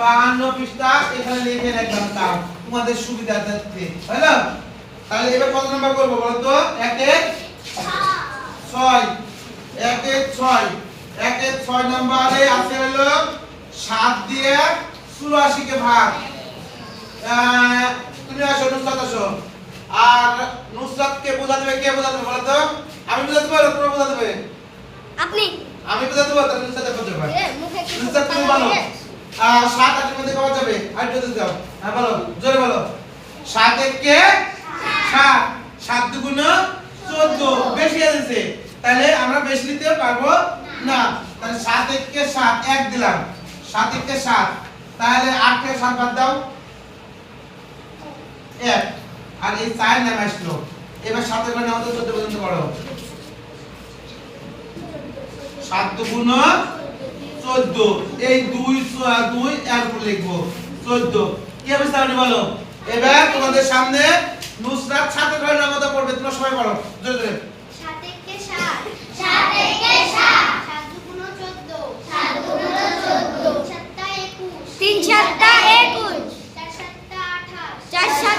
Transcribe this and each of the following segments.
52 পৃষ্ঠা এখানে লিখে রাখলাম তাও তোমাদের সুবিধার্থে হলো। তাহলে এবার কত নাম্বার করব বলো তো? 1 এর 6 1 এর 6 1 এর 6 নম্বরে আছে হলো 7 দিয়ে 84 কে ভাগ। তুমি আসো নুসরাত আসো। আর নুসরাতকে বোঝাতে হবে কে বোঝাতে বলো তো? আমি বোঝাতে পারবো তোমরা বোঝাতে হবে? আপনি। আমি বোঝাতে পারবো তাহলে নুসরাত বোঝাতে পারবে। নুসরাত তুমি বলো। 7 8 এর মধ্যে কত যাবে? আর যদি দাও। হ্যাঁ বলো জোরে বলো। 7 1 কে 7 7 দুগুণ 14 বেশি আছে। তাহলে আমরা বেশি নিতে পারবো না। তাহলে 7 1 কে 7 1 দিলাম। 7 1 কে 7 তাহলে 8 কে 7 বাদ দাও 1 আর এই 4 নাম আসলো। এবার 7 এর মানে আমাদের 14 পর্যন্ত পড়ো। 7 দুগুণ 14 এই 2 2 এর উপর লিখবো 14 কি হবে তাহলে বলো। এবার তোমাদের সামনে নুসরাত 7 এর ঘরের নামটা পড়বে তোমরা সবাই পড়ো জোরে জোরে। 7 1 কে 7 7 1 কে 7 7 দুগুণ 14 7 দুগুণ 14 7 21 3 7 21 4 7 28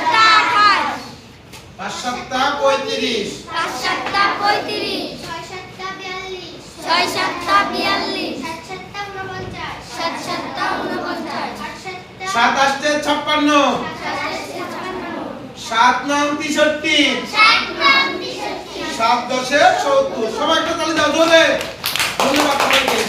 4 7 28 5 7 35 5 7 35 6 7 42 6 7 42 7 7 49 7 7 49 8 7 7 8 56 7 9 63 7 9 63 7 10 70 সবাই একটা তালি দাও জোরে। ধন্যবাদ সবাইকে।